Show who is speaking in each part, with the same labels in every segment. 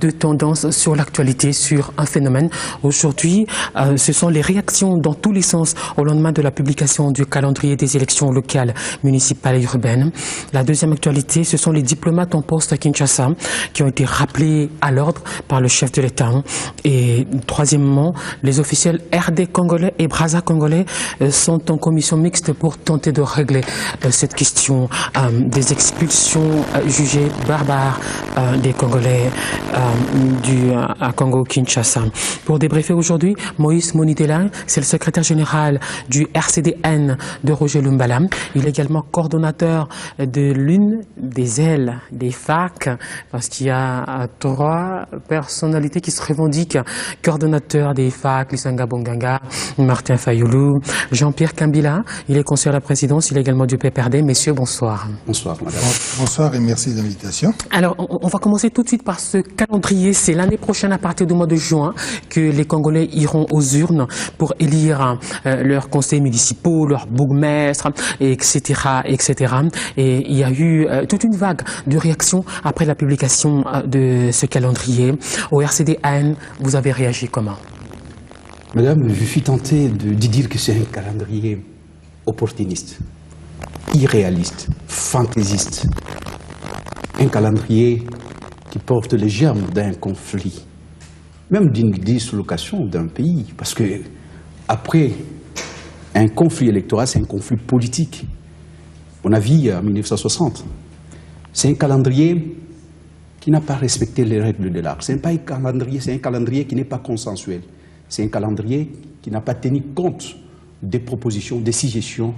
Speaker 1: deux tendances sur l'actualité, sur un phénomène. Aujourd'hui, ce sont les réactions dans tous les sens au lendemain de la publication du calendrier des élections locales, municipales et urbaines. La deuxième actualité, ce sont les diplomates en poste à Kinshasa qui ont été rappelés à l'ordre par le chef de l'État. Et troisièmement, les officiels RD congolais et Brazza congolais sont en commission mixte pour tenter de régler cette question des expulsions jugées barbares des Congolais à Congo-Kinshasa. Pour débriefer aujourd'hui, Moïse Monidela, c'est le secrétaire général du RCDN de Roger Lumbala. Il est également coordonnateur de l'une des ailes des FARC, parce qu'il y a trois personnalités qui se revendiquent coordonnateur des FARC, Lisanga Bonganga, Martin Fayoulou, Jean-Pierre Kambila. Il est conseiller à la présidence, il est également du PPRD. Messieurs, bonsoir.
Speaker 2: Bonsoir, madame.
Speaker 3: Bonsoir et merci de l'invitation.
Speaker 1: Alors, on va commencer tout de suite par ce calendrier. C'est l'année prochaine, à partir du mois de juin, que les Congolais iront aux urnes pour élire leurs conseils municipaux, leurs bourgmestres, etc., etc. Et il y a eu toute une vague de réactions après la publication de ce calendrier. Au RCDN, vous avez réagi comment?
Speaker 2: Madame, je suis tenté de dire que c'est un calendrier opportuniste, irréaliste, fantaisiste. Un calendrier qui porte les germes d'un conflit, même d'une dislocation d'un pays. Parce que après un conflit électoral, c'est un conflit politique. On a vu en 1960. C'est un calendrier qui n'a pas respecté les règles de l'art. C'est un calendrier qui n'est pas consensuel. C'est un calendrier qui n'a pas tenu compte des propositions, des suggestions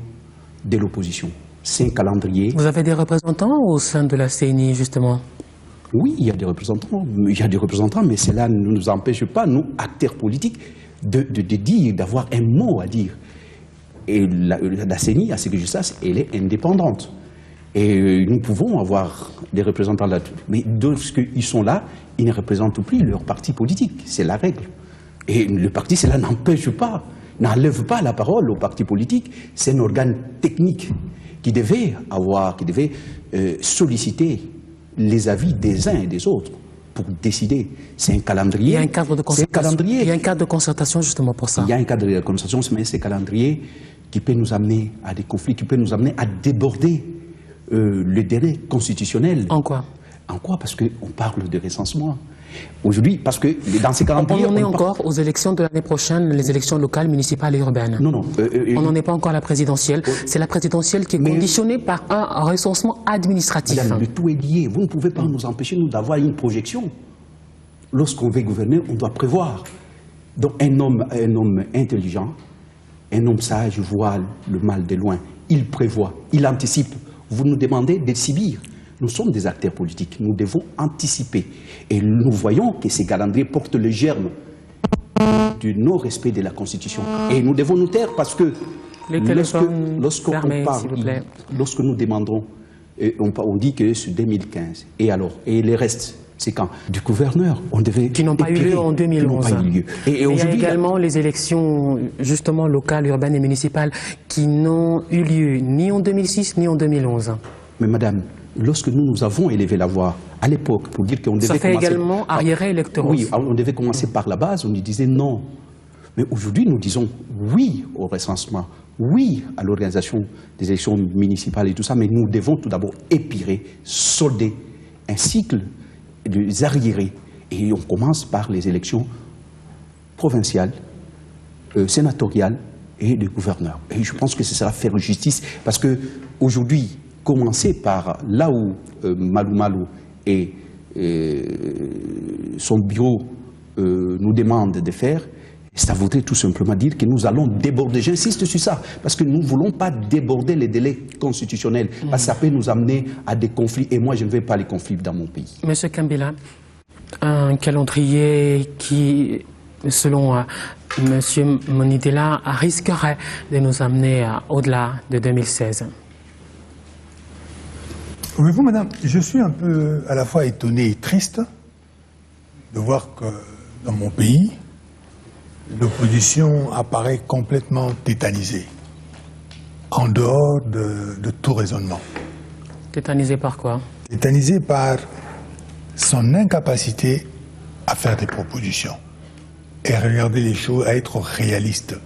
Speaker 2: de l'opposition. C'est un calendrier...
Speaker 1: Vous avez des représentants au sein de la CENI, justement?
Speaker 2: Oui, il y a des représentants. Mais cela ne nous empêche pas, nous, acteurs politiques, de dire, d'avoir un mot à dire. Et la CENI, à ce que je sache, elle est indépendante. Et nous pouvons avoir des représentants là-dessus. Mais lorsqu'ils sont là, ils ne représentent plus leur parti politique. C'est la règle. Et le parti, cela n'empêche pas, n'enlève pas la parole au parti politique. C'est un organe technique qui devait solliciter les avis des uns et des autres pour décider. C'est un calendrier.
Speaker 1: Il y a un cadre de concertation. Il y a un cadre de concertation justement pour ça.
Speaker 2: Il y a un cadre de concertation, mais c'est un calendrier qui peut nous amener à des conflits, qui peut nous amener à déborder le délai constitutionnel.
Speaker 1: En quoi?
Speaker 2: En quoi? Parce qu'on parle de recensement. Aujourd'hui, parce que dans ces calendriers...
Speaker 1: On en est encore aux élections de l'année prochaine, les élections locales, municipales et urbaines.
Speaker 2: Non, non.
Speaker 1: On n'en est pas encore à la présidentielle. C'est la présidentielle qui est conditionnée par un recensement administratif.
Speaker 2: Madame, le tout est lié. Vous ne pouvez pas nous empêcher, nous, d'avoir une projection. Lorsqu'on veut gouverner, on doit prévoir. Donc un homme intelligent, un homme sage voit le mal de loin. Il prévoit, il anticipe. Vous nous demandez de subir. Nous sommes des acteurs politiques, nous devons anticiper. Et nous voyons que ces calendriers portent le germe du non-respect de la Constitution. Et nous devons nous taire parce que lorsque nous demandons, on dit que c'est 2015. Et alors? Et les restes, c'est quand? Du gouverneur.
Speaker 1: Qui n'ont pas eu lieu en 2011. Et il y a également les élections justement locales, urbaines et municipales qui n'ont eu lieu ni en 2006 ni en 2011.
Speaker 2: Mais madame, lorsque nous avons élevé la voix à l'époque pour dire qu'on devait commencer...
Speaker 1: Ça fait également arriéré électoral.
Speaker 2: Oui, on devait commencer par la base, on nous disait non. Mais aujourd'hui, nous disons oui au recensement, oui à l'organisation des élections municipales et tout ça, mais nous devons tout d'abord épirer, solder un cycle des arriérés. Et on commence par les élections provinciales, sénatoriales et des gouverneurs. Et je pense que ce sera faire justice, parce qu'aujourd'hui, commencer par là où Malou Malou et son bureau nous demandent de faire, ça voudrait tout simplement dire que nous allons déborder. J'insiste sur ça, parce que nous ne voulons pas déborder les délais constitutionnels, parce que ça peut nous amener à des conflits, et moi je ne veux pas les conflits dans mon pays.
Speaker 1: Monsieur Kambila, un calendrier qui, selon Monsieur Monidela, risquerait de nous amener au-delà de 2016.
Speaker 3: Voyez-vous, madame, je suis un peu à la fois étonné et triste de voir que dans mon pays, l'opposition apparaît complètement tétanisée, en dehors de tout raisonnement.
Speaker 1: Tétanisée par quoi?
Speaker 3: Tétanisée par son incapacité à faire des propositions et à regarder les choses, à être réaliste.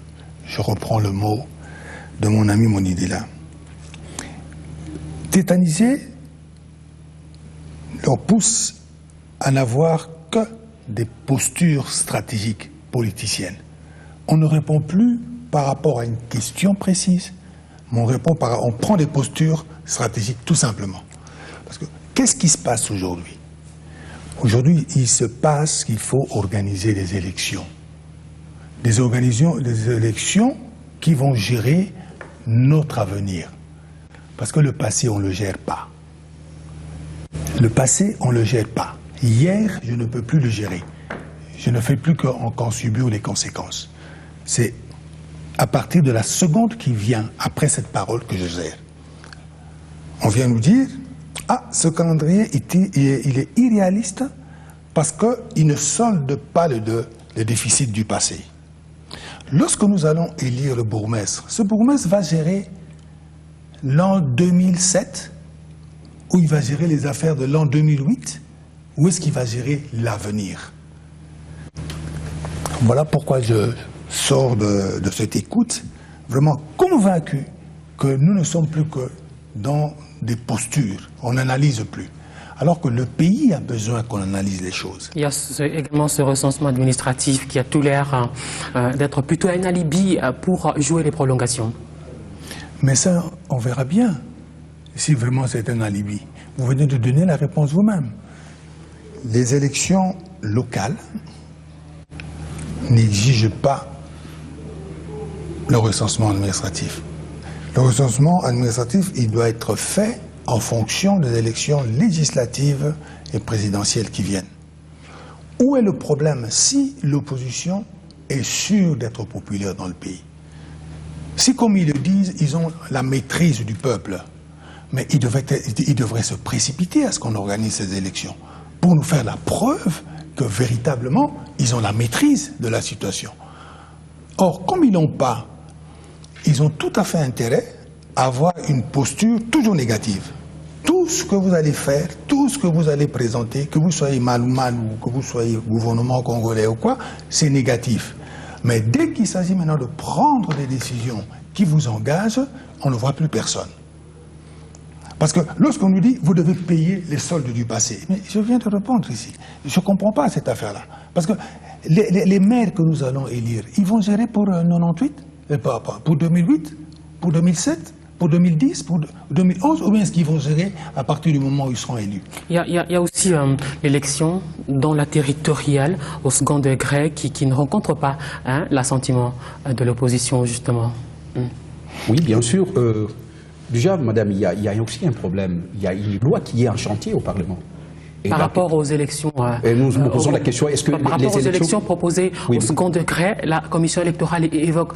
Speaker 3: Je reprends le mot de mon ami Monidela. Tétaniser leur pousse à n'avoir que des postures stratégiques politiciennes. On ne répond plus par rapport à une question précise, mais on prend des postures stratégiques tout simplement. Parce que qu'est-ce qui se passe aujourd'hui? Aujourd'hui, il se passe qu'il faut organiser des élections. Des élections qui vont gérer notre avenir. Parce que le passé, on ne le gère pas. Le passé, on ne le gère pas. Hier, je ne peux plus le gérer. Je ne fais plus qu'en subir les conséquences. C'est à partir de la seconde qui vient après cette parole que je gère. On vient nous dire, ah, ce calendrier, il est irréaliste parce qu'il ne solde pas le déficit du passé. Lorsque nous allons élire le bourgmestre, ce bourgmestre va gérer l'an 2007, ou il va gérer les affaires de l'an 2008, ou est-ce qu'il va gérer l'avenir? Voilà pourquoi je sors de cette écoute vraiment convaincu que nous ne sommes plus que dans des postures, on n'analyse plus. Alors que le pays a besoin qu'on analyse les choses.
Speaker 1: Il y a également ce recensement administratif qui a tout l'air d'être plutôt un alibi pour jouer les prolongations.
Speaker 3: Mais ça, on verra bien si vraiment c'est un alibi. Vous venez de donner la réponse vous-même. Les élections locales n'exigent pas le recensement administratif. Le recensement administratif, il doit être fait en fonction des élections législatives et présidentielles qui viennent. Où est le problème si l'opposition est sûre d'être populaire dans le pays? Si, comme ils le disent, ils ont la maîtrise du peuple, mais ils devraient se précipiter à ce qu'on organise ces élections pour nous faire la preuve que véritablement, ils ont la maîtrise de la situation. Or, comme ils n'ont pas, ils ont tout à fait intérêt à avoir une posture toujours négative. Tout ce que vous allez faire, tout ce que vous allez présenter, que vous soyez mal ou que vous soyez gouvernement congolais ou quoi, c'est négatif. Mais dès qu'il s'agit maintenant de prendre des décisions qui vous engagent, on ne voit plus personne. Parce que lorsqu'on nous dit, vous devez payer les soldes du passé, mais je viens de répondre ici, je ne comprends pas cette affaire-là. Parce que les maires que nous allons élire, ils vont gérer pour 98, pour 2008, pour 2007, pour 2010, pour 2011, ou bien est-ce qu'ils vont gérer à partir du moment où ils seront élus?
Speaker 1: Il y a aussi l'élection dans la territoriale au second degré qui ne rencontre pas l'assentiment de l'opposition, justement.
Speaker 2: Oui, bien sûr. Déjà, madame, il y a aussi un problème. Il y a une loi qui est en chantier au Parlement.
Speaker 1: Et par rapport aux élections...
Speaker 2: nous nous posons la question, est-ce que
Speaker 1: par rapport aux élections proposées au second degré, la commission électorale évoque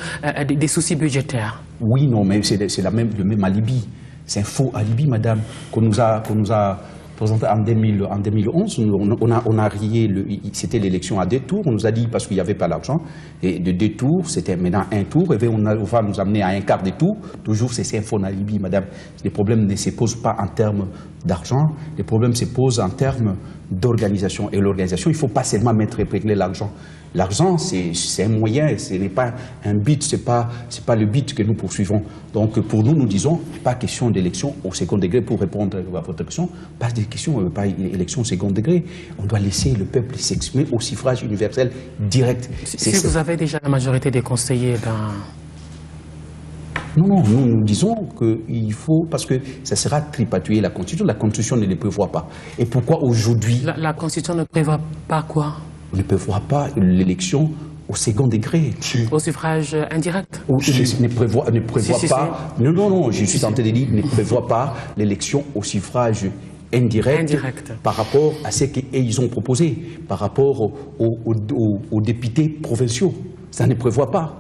Speaker 1: des soucis budgétaires.
Speaker 2: Oui, non, mais c'est le même alibi. C'est un faux alibi, madame, qu'on nous a présenté en 2011. On a rié, c'était l'élection à 2 tours. On nous a dit, parce qu'il n'y avait pas l'argent, et de 2 tours, c'était maintenant 1 tour. Et on va nous amener à 1/4 des tours. Toujours, c'est un faux alibi, madame. Les problèmes ne se posent pas en termes d'argent. Les problèmes se posent en termes d'organisation. Et l'organisation, il ne faut pas seulement mettre et régler l'argent. L'argent, c'est un moyen, ce n'est pas un but, ce n'est pas le but que nous poursuivons. Donc pour nous, nous disons, pas question d'élection au second degré pour répondre à votre question, pas d'élection au second degré. On doit laisser le peuple s'exprimer au suffrage universel direct.
Speaker 1: Si vous avez déjà la majorité des conseillers,
Speaker 2: Non, nous disons qu'il faut, parce que ça sera tripatouiller la Constitution ne le prévoit pas. Et pourquoi aujourd'hui...
Speaker 1: La Constitution ne prévoit pas quoi?
Speaker 2: Ne prévoit pas l'élection au second degré.
Speaker 1: Au suffrage indirect?
Speaker 2: Ne prévoit pas... Non, je suis tenté de dire, ne prévoit pas l'élection au suffrage indirect. Par rapport à ce qu'ils ont proposé, par rapport aux députés provinciaux. Ça ne prévoit pas.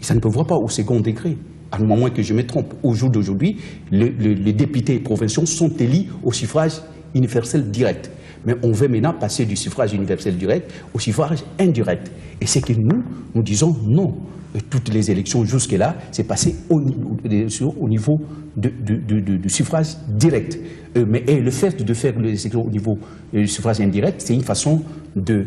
Speaker 2: Ça ne prévoit pas au second degré. À moins que je me trompe, au jour d'aujourd'hui, les députés provinciaux sont élus au suffrage universel direct. Mais on veut maintenant passer du suffrage universel direct au suffrage indirect. Et c'est que nous disons non. Et toutes les élections jusque-là, c'est passé au niveau du suffrage direct. Mais le fait de faire les élections au niveau du suffrage indirect, c'est une façon de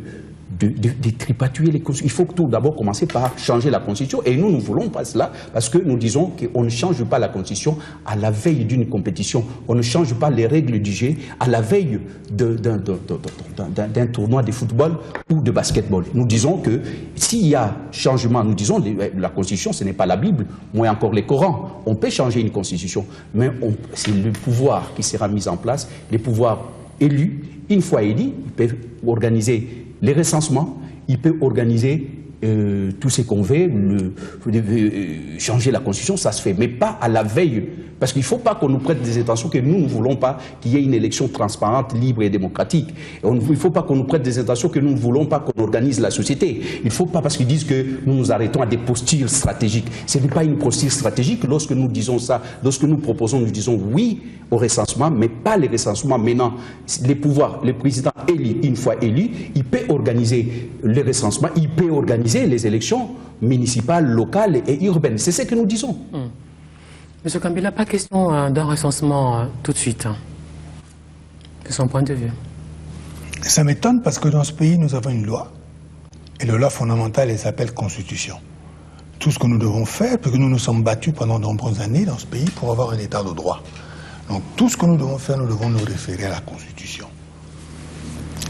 Speaker 2: tripatuer les constitutions. Il faut tout d'abord commencer par changer la Constitution. Et nous ne voulons pas cela parce que nous disons qu'on ne change pas la Constitution à la veille d'une compétition. On ne change pas les règles du jeu à la veille d'un tournoi de football ou de basketball. Nous disons que s'il y a changement, nous disons la Constitution, ce n'est pas la Bible, moins encore les Corans. On peut changer une Constitution, mais c'est le pouvoir qui sera mis en place, les pouvoirs élus. Une fois élus, ils peuvent organiser les recensements, il peut organiser tout ce qu'on veut, changer la Constitution, ça se fait, mais pas à la veille. Parce qu'il ne faut pas qu'on nous prête des intentions que nous ne voulons pas qu'il y ait une élection transparente, libre et démocratique. Il ne faut pas qu'on nous prête des intentions que nous ne voulons pas qu'on organise la société. Il ne faut pas parce qu'ils disent que nous nous arrêtons à des postures stratégiques. Ce n'est pas une posture stratégique. Lorsque nous disons ça, lorsque nous proposons, nous disons oui au recensement, mais pas les recensements. Maintenant, les pouvoirs, le président élu, une fois élu, il peut organiser le recensement, il peut organiser les élections municipales, locales et urbaines. C'est ce que nous disons.
Speaker 1: Monsieur Kambila, pas question d'un recensement tout de suite, de son point de vue.
Speaker 3: Ça m'étonne parce que dans ce pays, nous avons une loi. Et la loi fondamentale, elle s'appelle Constitution. Tout ce que nous devons faire, parce que nous nous sommes battus pendant de nombreuses années dans ce pays pour avoir un état de droit. Donc tout ce que nous devons faire, nous devons nous référer à la Constitution.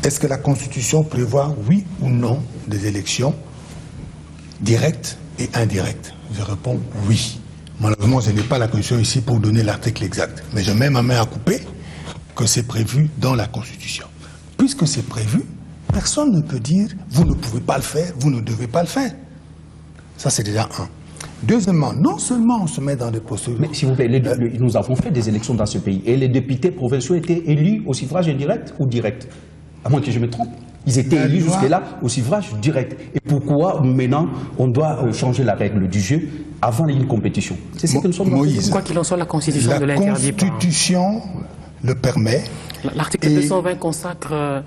Speaker 3: Est-ce que la Constitution prévoit, oui ou non, des élections directes et indirectes? Je réponds oui. Malheureusement, je n'ai pas la Constitution ici pour donner l'article exact. Mais je mets ma main à couper que c'est prévu dans la Constitution. Puisque c'est prévu, personne ne peut dire « vous ne pouvez pas le faire, vous ne devez pas le faire ». Ça, c'est déjà un. Deuxièmement, non seulement on se met dans des postures...
Speaker 2: Mais s'il vous plaît, nous avons fait des élections dans ce pays et les députés provinciaux étaient élus au suffrage indirect ou direct? À moins que je me trompe. Ils étaient élus jusque-là au suffrage direct. Et pourquoi maintenant on doit changer la règle du jeu avant une compétition? C'est ce que nous sommes dans.
Speaker 1: Quoi qu'il en soit, la Constitution ne l'interdit pas.
Speaker 3: La Constitution le permet.
Speaker 1: L'article 220 consacre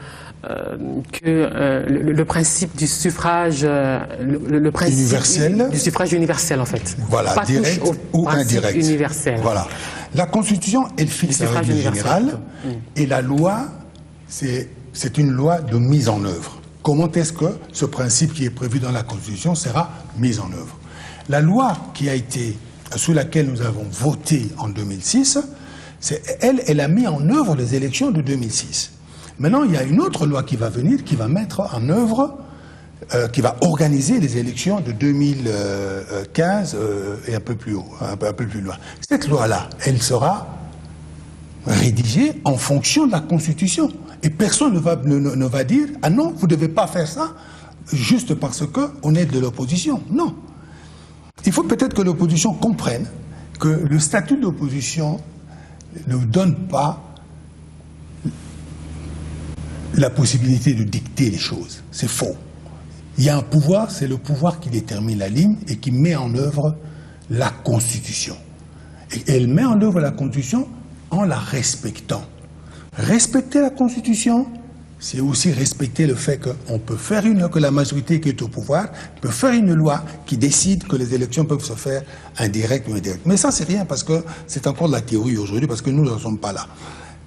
Speaker 1: que le principe du suffrage, le principe
Speaker 3: universel,
Speaker 1: du suffrage universel en fait.
Speaker 3: Voilà,
Speaker 1: pas
Speaker 3: direct ou indirect.
Speaker 1: Universel.
Speaker 3: Voilà. La Constitution, elle fixe la règle générale et la loi, c'est une loi de mise en œuvre. Comment est-ce que ce principe qui est prévu dans la Constitution sera mis en œuvre? La loi qui a été, sous laquelle nous avons voté en 2006, elle a mis en œuvre les élections de 2006. Maintenant, il y a une autre loi qui va venir, qui va mettre en œuvre, qui va organiser les élections de 2015 et un peu plus haut, un peu plus loin. Cette loi-là, elle sera rédigée en fonction de la Constitution. Et personne ne va dire « Ah non, vous ne devez pas faire ça juste parce qu'on est de l'opposition ». Non. Il faut peut-être que l'opposition comprenne que le statut de l'opposition ne donne pas la possibilité de dicter les choses. C'est faux. Il y a un pouvoir, c'est le pouvoir qui détermine la ligne et qui met en œuvre la Constitution. Et elle met en œuvre la Constitution en la respectant. Respecter la Constitution, c'est aussi respecter le fait qu'on peut faire que la majorité qui est au pouvoir peut faire une loi qui décide que les élections peuvent se faire indirectes ou indirectes. Mais ça, c'est rien parce que c'est encore de la théorie aujourd'hui parce que nous ne sommes pas là.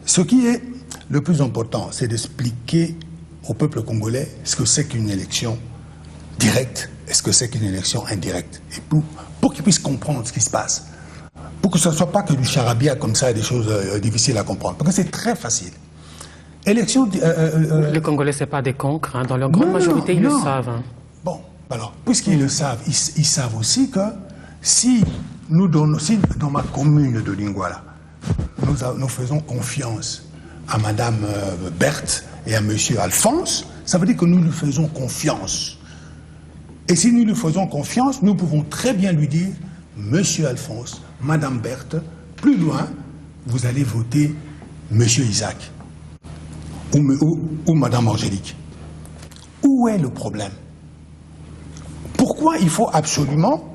Speaker 3: Ce qui est le plus important, c'est d'expliquer au peuple congolais ce que c'est qu'une élection directe et ce que c'est qu'une élection indirecte. Et pour qu'ils puissent comprendre ce qui se passe. Pour que ce ne soit pas que du charabia comme ça, des choses difficiles à comprendre. Parce que c'est très facile. Élection...
Speaker 1: Les Congolais, ce n'est pas des cancres. Hein. Dans leur grande majorité, ils le savent. Hein.
Speaker 3: Bon, alors, puisqu'ils le savent, ils savent aussi que si dans ma commune de Lingouala, nous faisons confiance à Madame Berthe et à Monsieur Alphonse, ça veut dire que nous lui faisons confiance. Et si nous lui faisons confiance, nous pouvons très bien lui dire, Monsieur Alphonse, Madame Berthe, plus loin, vous allez voter Monsieur Isaac ou Madame Angélique. Où est le problème? Pourquoi il faut absolument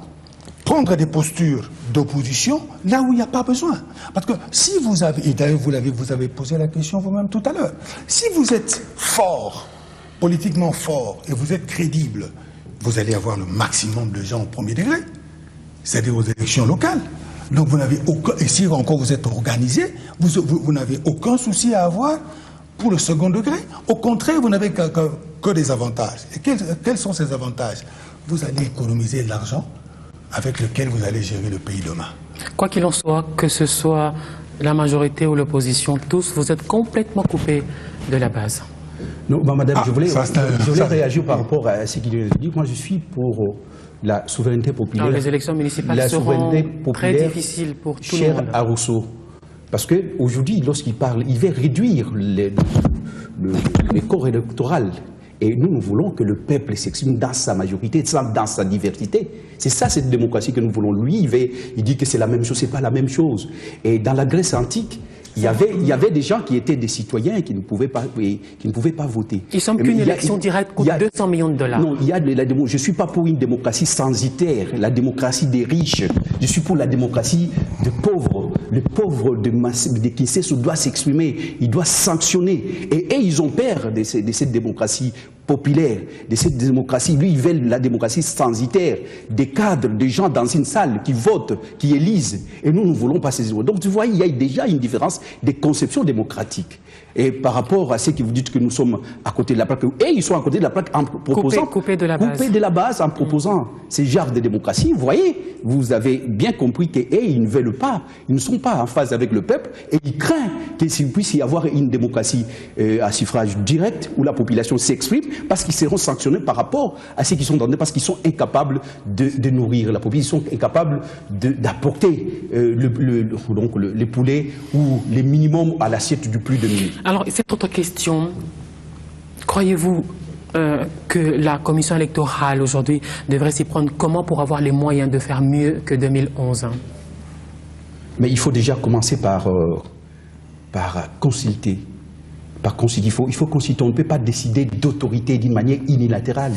Speaker 3: prendre des postures d'opposition là où il n'y a pas besoin. Parce que si vous avez, et d'ailleurs vous avez posé la question vous-même tout à l'heure, si vous êtes fort, politiquement fort, et vous êtes crédible, vous allez avoir le maximum de gens au premier degré, c'est-à-dire aux élections locales. Donc vous n'avez aucun, et si encore vous êtes organisé, vous n'avez aucun souci à avoir pour le second degré. Au contraire, vous n'avez que des avantages. Et quels sont ces avantages? Vous allez économiser de l'argent avec lequel vous allez gérer le pays demain.
Speaker 1: Quoi qu'il en soit, que ce soit la majorité ou l'opposition, tous, vous êtes complètement coupés de la base.
Speaker 2: Non, madame, je voulais réagir par rapport à ce qu'il dit. Moi, je suis pour la souveraineté populaire.
Speaker 1: Alors, les élections municipales seront très difficiles pour tout le monde.
Speaker 2: Cher à Rousseau. Parce qu'aujourd'hui, lorsqu'il parle, il veut réduire le corps électoral. Et nous voulons que le peuple s'exprime dans sa majorité, dans sa diversité. C'est ça, cette démocratie que nous voulons. Lui, il dit que c'est la même chose, c'est pas la même chose. Et dans la Grèce antique, il y avait des gens qui étaient des citoyens et qui ne pouvaient pas voter.
Speaker 1: Il semble qu'une élection directe coûte 200 millions de dollars.
Speaker 2: Non, je ne suis pas pour une démocratie censitaire, la démocratie des riches. Je suis pour la démocratie des pauvres. Le pauvre de Kinshasa doit s'exprimer, il doit sanctionner. Et ils ont peur de cette démocratie populaire, de cette démocratie. Lui, ils veulent la démocratie censitaire, des cadres, des gens dans une salle qui votent, qui élisent. Et nous ne voulons pas ces... Donc, tu vois, il y a déjà une différence des conceptions démocratiques. Et par rapport à ceux qui vous dites que nous sommes à côté de la plaque, et ils sont à côté de la plaque en proposant...
Speaker 1: Coupés de la base.
Speaker 2: En proposant ces genres de démocratie. Vous voyez, vous avez bien compris qu'ils ne veulent pas, ils ne sont pas en phase avec le peuple, et ils craignent qu'il puisse y avoir une démocratie à suffrage direct, où la population s'exprime, parce qu'ils seront sanctionnés par rapport à ceux qui sont donnés, parce qu'ils sont incapables de nourrir la population, ils sont incapables d'apporter les poulets ou les minimums à l'assiette du plus de minutes.
Speaker 1: Alors, cette autre question, croyez-vous que la commission électorale aujourd'hui devrait s'y prendre comment pour avoir les moyens de faire mieux que 2011?
Speaker 2: Mais il faut déjà commencer par consulter. Il faut consulter. On ne peut pas décider d'autorité d'une manière unilatérale.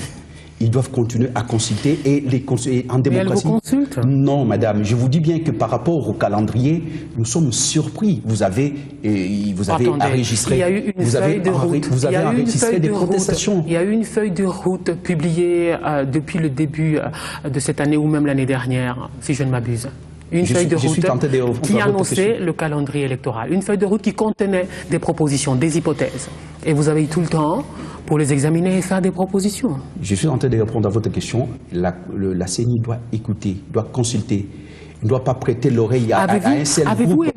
Speaker 2: Ils doivent continuer à consulter et les conseiller en démocratie.
Speaker 1: Mais elle vous consulte?
Speaker 2: Non, madame. Je vous dis bien que par rapport au calendrier, nous sommes surpris. Vous avez enregistré.
Speaker 1: Il y a eu une feuille de route.
Speaker 2: Vous avez enregistré des protestations.
Speaker 1: Il y a eu une feuille de route publiée depuis le début de cette année ou même l'année dernière, si je ne m'abuse. Une feuille de route qui annonçait le calendrier électoral. Une feuille de route qui contenait des propositions, des hypothèses. Et vous avez eu tout le temps pour les examiner et faire des propositions. Je
Speaker 2: suis en train de répondre à votre question. La CENI doit écouter, doit consulter. Il ne doit pas prêter l'oreille à un seul groupe,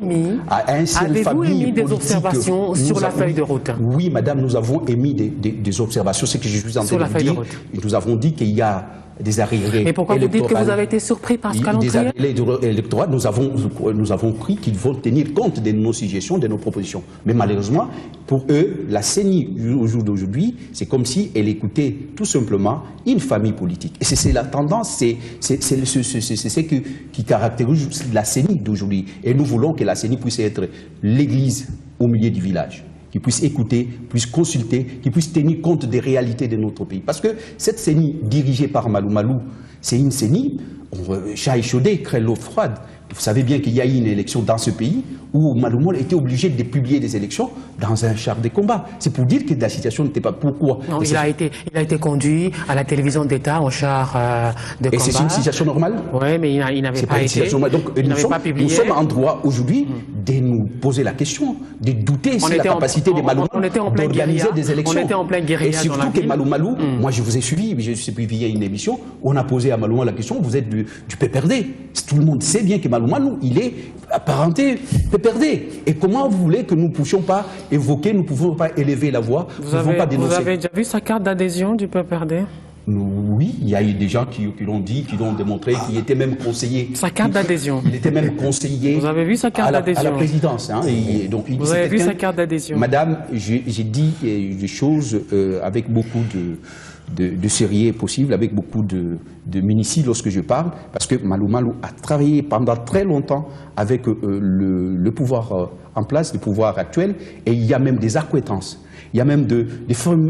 Speaker 2: à un seul famille
Speaker 1: émis des observations sur la feuille de route?
Speaker 2: Oui, madame, nous avons émis des observations. C'est que je suis en train de dire. Nous avons dit qu'il y a des arriérés.
Speaker 1: Mais pourquoi vous dites que vous avez été surpris par ce calendrier?
Speaker 2: Des arriérés électoraux, nous avons cru qu'ils vont tenir compte de nos suggestions, de nos propositions. Mais malheureusement, pour eux, la CENI, au jour d'aujourd'hui, c'est comme si elle écoutait tout simplement une famille politique. Et c'est la tendance, c'est ce qui caractérise la CENI d'aujourd'hui. Et nous voulons que la CENI puisse être l'église au milieu du village, qui puisse écouter, puisse consulter, qui puisse tenir compte des réalités de notre pays. Parce que cette CENI dirigée par Malou Malou, c'est une CENI, chat échaudé, crée l'eau froide. Vous savez bien qu'il y a eu une élection dans ce pays où Malou Malou était obligé de publier des élections dans un char de combat. C'est pour dire que la situation n'était pas... Pourquoi?
Speaker 1: Non, il a été conduit à la télévision d'État en char de combat.
Speaker 2: Et c'est une situation normale?
Speaker 1: Oui, mais il n'avait pas été...
Speaker 2: Donc, nous sommes en droit aujourd'hui de nous poser la question, de douter sur la capacité de Malou Malou d'organiser des élections.
Speaker 1: On était en pleine guérilla.
Speaker 2: Et surtout que Malou Malou, moi je vous ai suivi, je suis suivi à une émission, on a posé à Malou Malou la question, vous êtes du PPRD. Tout le monde sait bien que Malou Malou, il est apparenté PPRD. Et comment vous voulez que nous ne puissions pas évoquer, nous ne pouvons pas élever la voix, nous ne pouvons pas dénoncer?
Speaker 1: Vous avez déjà vu sa carte d'adhésion du PPRD?
Speaker 2: Oui, il y a eu des gens qui l'ont dit, qui l'ont démontré, qui étaient même conseillers.
Speaker 1: Sa carte d'adhésion?
Speaker 2: Il était même conseiller.
Speaker 1: Vous avez vu sa carte d'adhésion?
Speaker 2: À la présidence. Hein, et donc,
Speaker 1: vous avez vu sa carte d'adhésion?
Speaker 2: Madame, j'ai dit des choses avec beaucoup sérieux possible, avec beaucoup de minutie lorsque je parle, parce que Malou Malou a travaillé pendant très longtemps avec le pouvoir en place, le pouvoir actuel, et il y a même des accointances. Il y a même des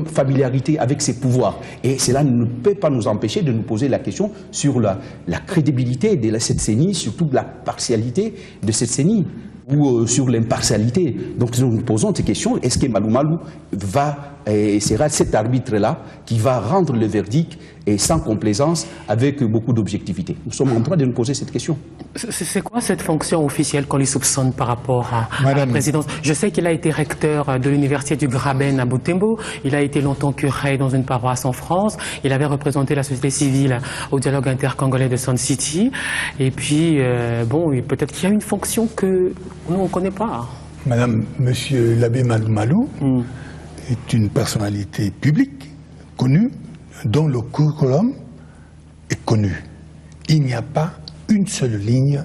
Speaker 2: familiarités avec ces pouvoirs. Et cela ne peut pas nous empêcher de nous poser la question sur la crédibilité de cette CENI, surtout de la partialité de cette CENI, ou sur l'impartialité. Donc nous nous posons ces questions. Est-ce que Malou Malou sera cet arbitre-là qui va rendre le verdict et sans complaisance, avec beaucoup d'objectivité? Nous sommes en train de nous poser cette question.
Speaker 1: C'est quoi cette fonction officielle qu'on lui soupçonne par rapport à la présidence? Je sais qu'il a été recteur de l'université du Graben à Butembo, il a été longtemps curé dans une paroisse en France, il avait représenté la société civile au dialogue intercongolais de Sun City, et puis, bon, peut-être qu'il y a une fonction que nous, on ne connaît pas.
Speaker 3: Madame, monsieur l'abbé Malou Malou est une personnalité publique, connue, dont le curriculum est connu. Il n'y a pas une seule ligne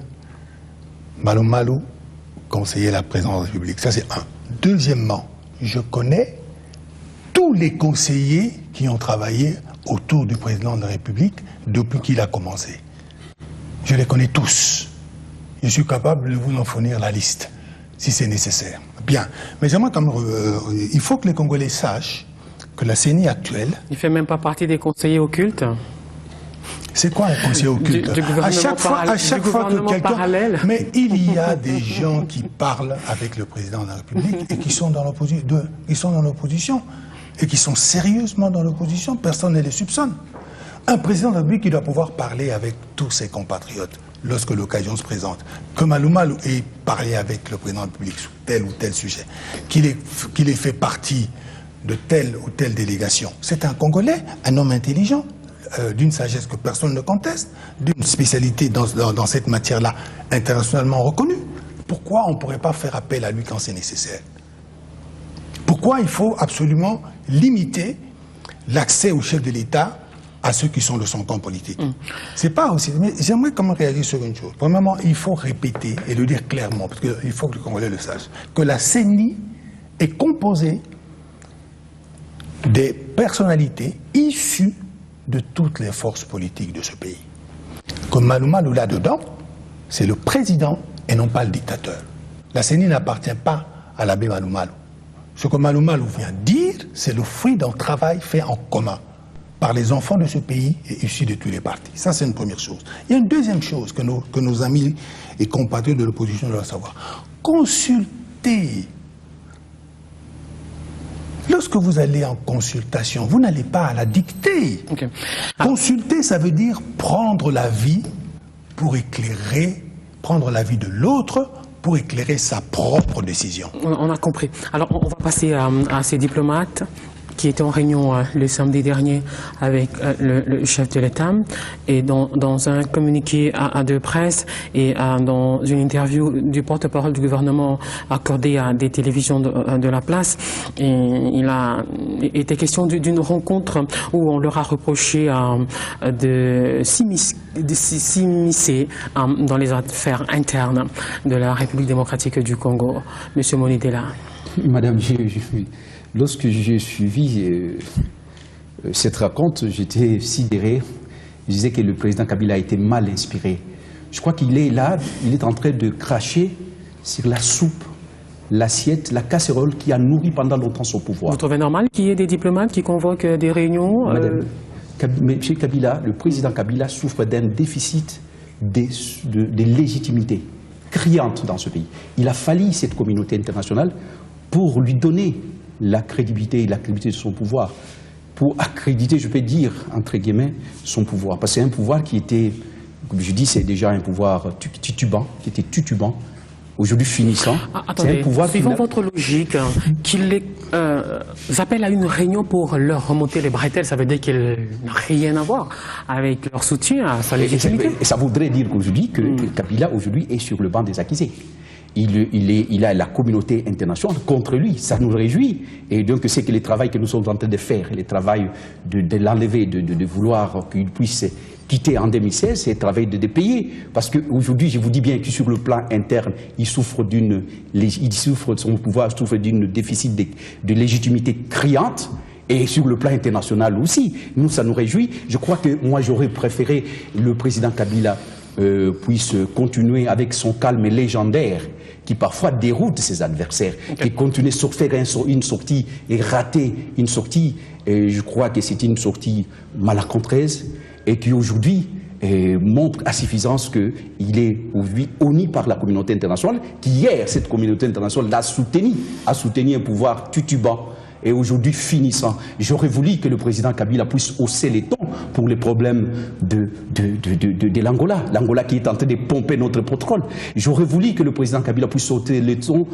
Speaker 3: Malou Malou, conseiller la présidence de la République. Ça, c'est un. Deuxièmement, je connais tous les conseillers qui ont travaillé autour du président de la République depuis qu'il a commencé. Je les connais tous. Je suis capable de vous en fournir la liste, si c'est nécessaire. Bien. Mais j'aimerais quand même... il faut que les Congolais sachent que la CENI actuelle... Il
Speaker 1: ne fait même pas partie des conseillers occultes?
Speaker 3: C'est quoi un conseiller occulte? À chaque fois que quelqu'un... Mais il y a des gens qui parlent avec le président de la République et qui sont dans l'opposition. Et qui sont sérieusement dans l'opposition. Personne ne les soupçonne. Un président de la République qui doit pouvoir parler avec tous ses compatriotes lorsque l'occasion se présente. Que Malou Malou ait parlé avec le président de la République sur tel ou tel sujet. Qu'il ait fait partie de telle ou telle délégation. C'est un Congolais, un homme intelligent, d'une sagesse que personne ne conteste, d'une spécialité dans cette matière-là internationalement reconnue. Pourquoi on ne pourrait pas faire appel à lui quand c'est nécessaire? Pourquoi il faut absolument limiter l'accès au chef de l'État à ceux qui sont de son camp politique? C'est pas aussi... Mais j'aimerais quand même réagir sur une chose. Premièrement, il faut répéter et le dire clairement, parce qu'il faut que le Congolais le sache, que la CENI est composée des personnalités issues de toutes les forces politiques de ce pays. Comme Malou Malou là-dedans, c'est le président et non pas le dictateur. La CENI n'appartient pas à l'abbé Malou Malou. Ce que Malou Malou vient dire, c'est le fruit d'un travail fait en commun par les enfants de ce pays et issus de tous les partis. Ça, c'est une première chose. Il y a une deuxième chose que nos amis et compatriotes de l'opposition doivent savoir. Consultez. Lorsque vous allez en consultation, vous n'allez pas à la dicter. Okay. Consulter, ça veut dire prendre l'avis pour éclairer, prendre l'avis de l'autre pour éclairer sa propre décision.
Speaker 1: On a compris. Alors, on va passer à ces diplomates qui étaient en réunion le samedi dernier avec le chef de l'État, et dans un communiqué à de presse et dans une interview du porte-parole du gouvernement accordée à des télévisions de la place, et il a été question d'une rencontre où on leur a reproché de s'immiscer dans les affaires internes de la République démocratique du Congo. Monsieur Monidela.
Speaker 2: Madame, lorsque j'ai suivi cette rencontre, j'étais sidéré. Je disais que le président Kabila a été mal inspiré. Je crois qu'il est là, il est en train de cracher sur la soupe, l'assiette, la casserole qui a nourri pendant longtemps son pouvoir.
Speaker 1: Vous trouvez normal qu'il y ait des diplomates qui convoquent des réunions
Speaker 2: Madame, M. Kabila, le président Kabila souffre d'un déficit de légitimité criante dans ce pays. Il a fallu cette communauté internationale pour lui donner la crédibilité de son pouvoir, pour accréditer, je peux dire, entre guillemets, son pouvoir. Parce que c'est un pouvoir qui était, comme je dis, c'est déjà un pouvoir titubant, qui était tutubant, aujourd'hui finissant.
Speaker 1: Attendez, suivant votre logique, qu'il les appelle à une réunion pour leur remonter les bretelles, ça veut dire qu'il n'a rien à voir avec leur soutien à sa légitimité.
Speaker 2: Et ça voudrait dire qu'aujourd'hui, que Kabila aujourd'hui est sur le banc des accusés. Il a la communauté internationale contre lui, ça nous réjouit. Et donc c'est que le travail que nous sommes en train de faire, le travail de l'enlever, de vouloir qu'il puisse quitter en 2016, c'est le travail de payer. Parce qu'aujourd'hui, je vous dis bien que sur le plan interne, son pouvoir souffre d'une déficit de légitimité criante. Et sur le plan international aussi, nous, ça nous réjouit. Je crois que moi, j'aurais préféré le président Kabila puisse continuer avec son calme légendaire, qui parfois déroute ses adversaires, qui continue de faire une sortie et rater une sortie. Et je crois que c'est une sortie malencontreuse et qui aujourd'hui montre à suffisance qu'il est aujourd'hui honni par la communauté internationale, qui hier, cette communauté internationale a soutenu un pouvoir tutubant et aujourd'hui finissant. J'aurais voulu que le président Kabila puisse hausser les tons pour les problèmes de l'Angola. L'Angola qui est en train de pomper notre pétrole. J'aurais voulu que le président Kabila puisse sauter les tons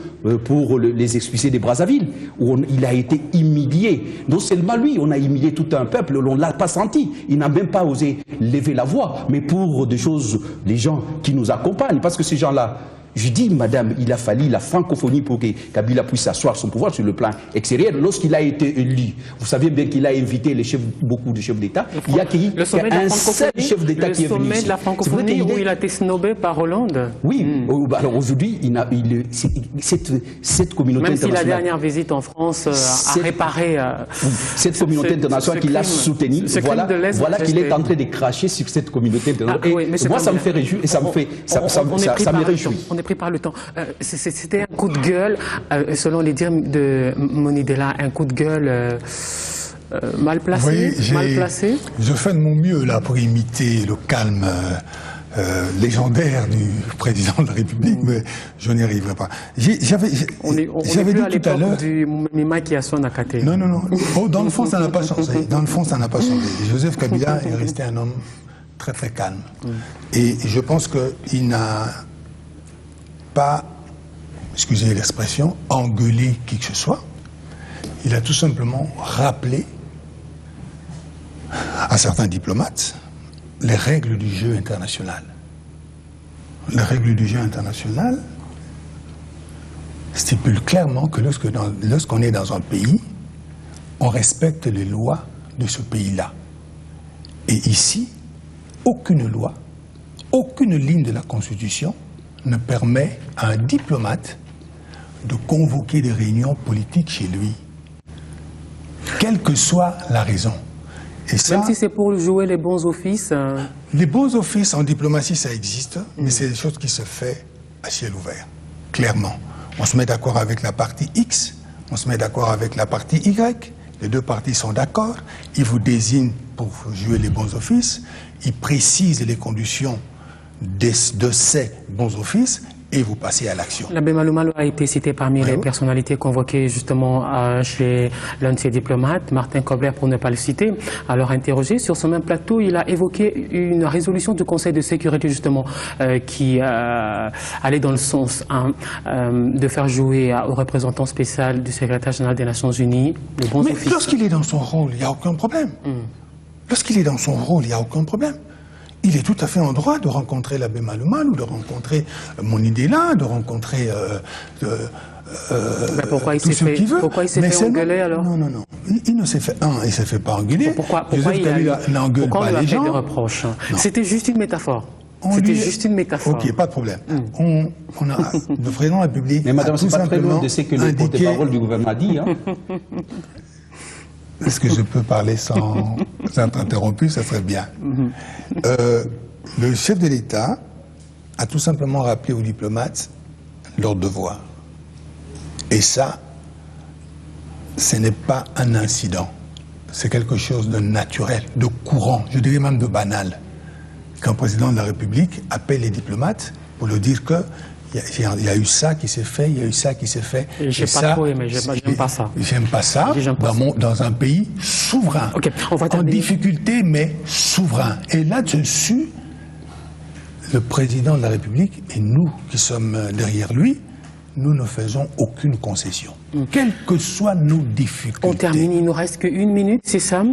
Speaker 2: pour les expulser des Brazzaville, où il a été humilié. Non seulement lui, on a humilié tout un peuple, on ne l'a pas senti. Il n'a même pas osé lever la voix. Mais pour des choses, les gens qui nous accompagnent, parce que ces gens-là, je dis, madame, il a fallu la francophonie pour que Kabila puisse asseoir son pouvoir sur le plan extérieur. Lorsqu'il a été élu, vous savez bien qu'il a invité beaucoup de chefs d'État. Il y a un seul chef d'État qui est venu.
Speaker 1: Le sommet de la francophonie où il a été snobé par Hollande.
Speaker 2: Oui, alors aujourd'hui, cette communauté internationale...
Speaker 1: Même si la dernière visite en France a réparé...
Speaker 2: cette communauté internationale qui l'a soutenu, voilà qu'il est en train de cracher sur cette communauté internationale. Et moi, ça me fait réjouir et ça me réjouit.
Speaker 1: Pris par le temps. C'était un coup de gueule, selon les dires de Monidela, un coup de gueule mal placé, mal placé.
Speaker 3: Je fais de mon mieux là pour imiter le calme légendaire du président de la République, mais je n'y arriverai pas. J'avais dit tout à l'heure...
Speaker 1: du Mima qui a son Akate.
Speaker 3: Non. Oh, dans le fond, ça n'a pas changé. Dans le fond, ça n'a pas changé. Joseph Kabila est resté un homme très très calme. Et je pense qu'il n'a pas, excusez l'expression, engueuler qui que ce soit. Il a tout simplement rappelé à certains diplomates les règles du jeu international. Les règles du jeu international stipulent clairement que lorsqu'on est dans un pays, on respecte les lois de ce pays-là. Et ici, aucune loi, aucune ligne de la Constitution ne permet à un diplomate de convoquer des réunions politiques chez lui, quelle que soit la raison. Et ça,
Speaker 1: même si c'est pour jouer les bons offices.
Speaker 3: Les bons offices en diplomatie, ça existe, mais c'est des choses qui se font à ciel ouvert, clairement. On se met d'accord avec la partie X, on se met d'accord avec la partie Y, les deux parties sont d'accord, ils vous désignent pour jouer les bons offices, ils précisent les conditions de ces bons offices et vous passez à l'action.
Speaker 1: L'abbé Malumalu a été cité parmi les personnalités convoquées justement chez l'un de ses diplomates, Martin Kobler pour ne pas le citer. Alors interrogé sur ce même plateau, il a évoqué une résolution du Conseil de sécurité justement qui allait dans le sens de faire jouer au représentant spécial du secrétaire général des Nations Unies les bons offices.
Speaker 3: Mais lorsqu'il est dans son rôle, il n'y a aucun problème. Lorsqu'il est dans son rôle, il n'y a aucun problème. Il est tout à fait en droit de rencontrer l'abbé Malumalu, de rencontrer Monidela, de rencontrer
Speaker 1: pourquoi il
Speaker 3: tout ce qu'il veut.
Speaker 1: Pourquoi il s'est fait engueuler alors?
Speaker 3: Non. Il ne s'est fait il s'est fait pas engueuler.
Speaker 1: Pourquoi il n'engueule pas les gens? Des reproches. C'était juste une métaphore. C'était juste une métaphore.
Speaker 3: Ok, pas de problème. On a le président de la République.
Speaker 2: Mais madame, c'est pas très loin de ce que le porte-parole du gouvernement a dit.
Speaker 3: Est-ce que je peux parler sans être interrompu? Ça serait bien. Le chef de l'État a tout simplement rappelé aux diplomates leur devoir. Et ça, ce n'est pas un incident. C'est quelque chose de naturel, de courant, je dirais même de banal. Qu'un président de la République appelle les diplomates pour leur dire que il y a eu ça qui s'est fait, il y a eu ça qui s'est fait.
Speaker 1: J'ai pas trop aimé, j'aime pas ça.
Speaker 3: J'aime pas ça dans un pays souverain.
Speaker 1: Okay, on va
Speaker 3: en difficulté, mais souverain. Et là-dessus, le président de la République et nous qui sommes derrière lui, nous ne faisons aucune concession, quelles que soient nos difficultés.
Speaker 1: On termine, il nous reste qu'une minute, c'est ça.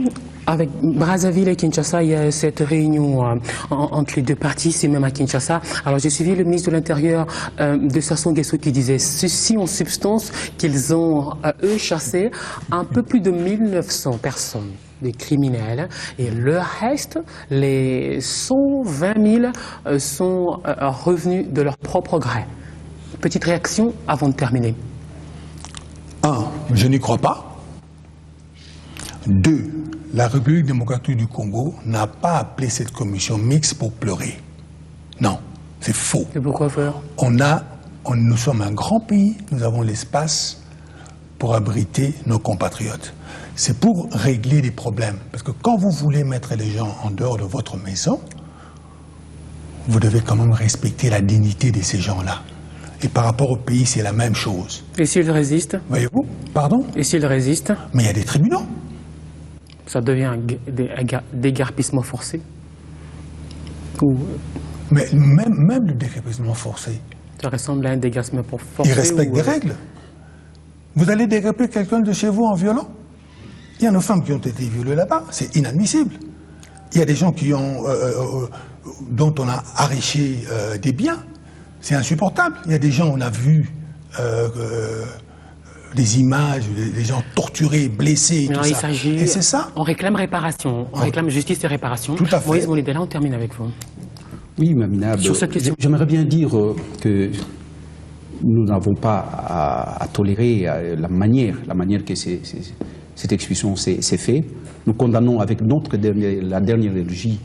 Speaker 1: Avec Brazzaville et Kinshasa, il y a cette réunion entre les deux parties, c'est même à Kinshasa. Alors j'ai suivi le ministre de l'Intérieur de Sassou Nguesso qui disait ceci en substance qu'ils ont, eux, chassé un peu plus de 1900 personnes, des criminels, et le reste, les 120 000 sont revenus de leur propre gré. Petite réaction avant de terminer.
Speaker 3: Je n'y crois pas. 2. La République démocratique du Congo n'a pas appelé cette commission mixte pour pleurer. Non, c'est faux.
Speaker 1: Et pourquoi faire?
Speaker 3: Nous sommes un grand pays, nous avons l'espace pour abriter nos compatriotes. C'est pour régler des problèmes. Parce que quand vous voulez mettre les gens en dehors de votre maison, vous devez quand même respecter la dignité de ces gens-là. Et par rapport au pays, c'est la même chose.
Speaker 1: Et s'ils résistent?
Speaker 3: Voyez-vous? Pardon?
Speaker 1: Et s'ils résistent?
Speaker 3: Mais il y a des tribunaux.
Speaker 1: Ça devient un déguerpissement forcé? Ou
Speaker 3: Mais même le déguerpissement forcé,
Speaker 1: ça ressemble à un déguerpissement forcé?
Speaker 3: il respecte des règles. Vous allez déguerpir quelqu'un de chez vous en violent? Il y a nos femmes qui ont été violées là-bas, c'est inadmissible. Il y a des gens dont on a arraché des biens, c'est insupportable. Il y a des gens, on a vu des images, des gens torturés, blessés, tout ça. Et c'est ça.
Speaker 1: On réclame réparation, on réclame justice et réparation.
Speaker 3: Tout à fait.
Speaker 1: Moïse Molidela, on termine avec vous.
Speaker 2: Oui, Maminab,
Speaker 1: sur cette question,
Speaker 2: j'aimerais bien dire que nous n'avons pas à tolérer la manière que cette expulsion s'est faite. Nous condamnons avec la dernière élogie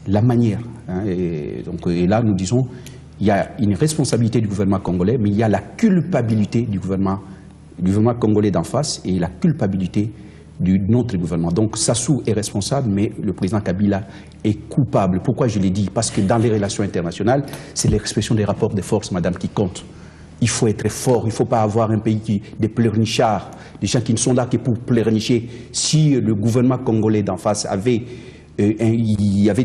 Speaker 2: la manière. Hein, et là, nous disons il y a une responsabilité du gouvernement congolais, mais il y a la culpabilité du gouvernement congolais d'en face et la culpabilité de notre gouvernement. Donc Sassou est responsable, mais le président Kabila est coupable. Pourquoi je l'ai dit? Parce que dans les relations internationales, c'est l'expression des rapports de force, madame, qui compte. Il faut être fort, il ne faut pas avoir un pays des pleurnichards, des gens qui ne sont là que pour pleurnicher. Si le gouvernement congolais d'en face avait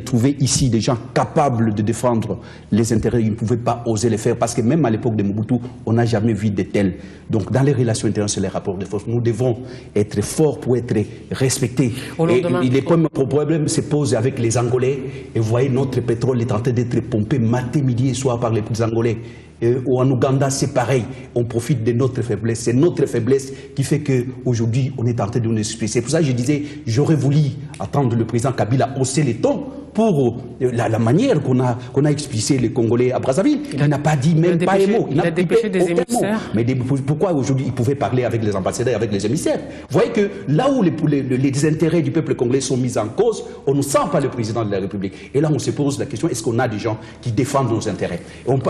Speaker 2: trouvé ici des gens capables de défendre les intérêts, ils ne pouvaient pas oser les faire, parce que même à l'époque de Mobutu, on n'a jamais vu de tels. Donc dans les relations internationales, les rapports de force, nous devons être forts pour être respectés. Et les problèmes se posent avec les Angolais, et vous voyez, notre pétrole est en train d'être pompé matin, midi et soir par les Angolais. Ou en Ouganda, c'est pareil. On profite de notre faiblesse. C'est notre faiblesse qui fait qu'aujourd'hui, on est en train de nous expliquer. C'est pour ça que je disais, j'aurais voulu attendre le président Kabila hausser les tons pour la manière qu'on a expulsé les Congolais à Brazzaville. Il n'a pas dit même pas un mot.
Speaker 1: Il a dépêché des émissaires.
Speaker 2: Mais pourquoi aujourd'hui il pouvait parler avec les ambassadeurs, avec les émissaires? Vous voyez que là où les intérêts du peuple congolais sont mis en cause, on ne sent pas le président de la République. Et là, on se pose la question, est-ce qu'on a des gens qui défendent nos intérêts?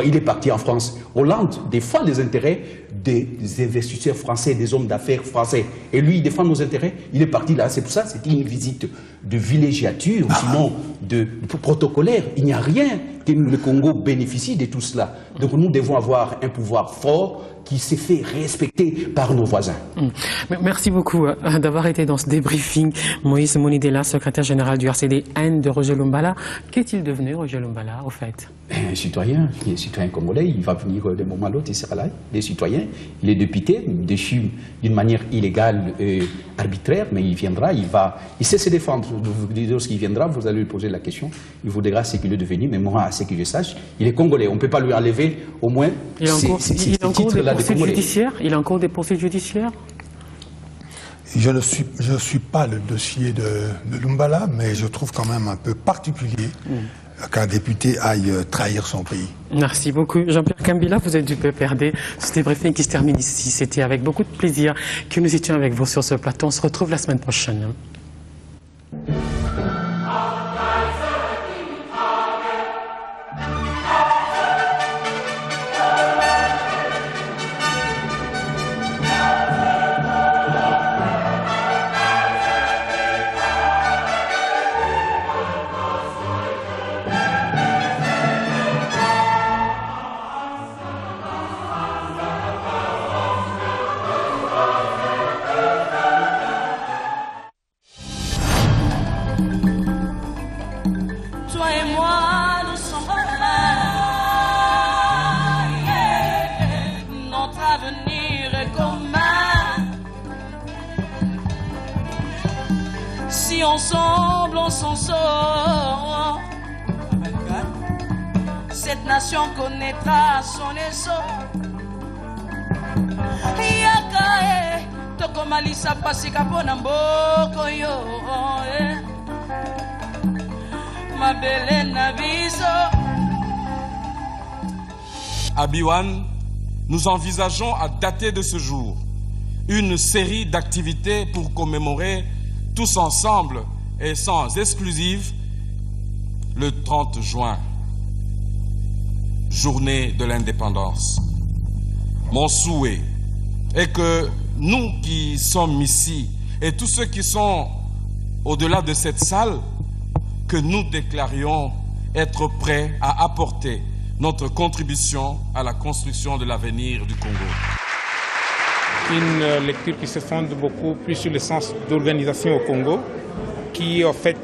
Speaker 2: Il est parti en France. Hollande défend les intérêts des investisseurs français, des hommes d'affaires français. Et lui, il défend nos intérêts. Il est parti là. C'est pour ça que c'était une visite de villégiature, sinon de protocolaire. Il n'y a rien que le Congo bénéficie de tout cela. Donc nous devons avoir un pouvoir fort qui s'est fait respecter par nos voisins.
Speaker 1: Merci beaucoup d'avoir été dans ce débriefing. Moïse Molidela, secrétaire général du RCD-N de Roger Lumbala. Qu'est-il devenu, Roger Lumbala, au fait?
Speaker 2: Un citoyen congolais, il va venir d'un moment à l'autre, il sera là, des citoyens. Il est député, déchu d'une manière illégale et arbitraire, mais il viendra, il sait se défendre. Lorsqu'il viendra, vous allez lui poser la question, il vous dira ce qu'il est devenu, mais moi, à ce que je sache, il est congolais. On ne peut pas lui enlever au moins ces titres-là de congolais.
Speaker 1: Il a encore des poursuites judiciaires?
Speaker 3: Je ne suis pas le dossier de Lumbala, mais je trouve quand même un peu particulier qu'un député aille trahir son pays.
Speaker 1: Merci beaucoup. Jean-Pierre Kambila, vous êtes du PPRD. Ce débriefing qui se termine ici. C'était avec beaucoup de plaisir que nous étions avec vous sur ce plateau. On se retrouve la semaine prochaine.
Speaker 4: Ensemble on s'en sort. Cette nation connaîtra son essor. Yakae tokomalisa pasika pona mboko yo. Mabele na biso.
Speaker 5: À Biwan, nous envisageons à dater de ce jour une série d'activités pour commémorer tous ensemble et sans exclusive, le 30 juin, journée de l'indépendance. Mon souhait est que nous qui sommes ici et tous ceux qui sont au-delà de cette salle, que nous déclarions être prêts à apporter notre contribution à la construction de l'avenir du Congo.
Speaker 6: Une lecture qui se fonde beaucoup plus sur le sens d'organisation au Congo, qui en fait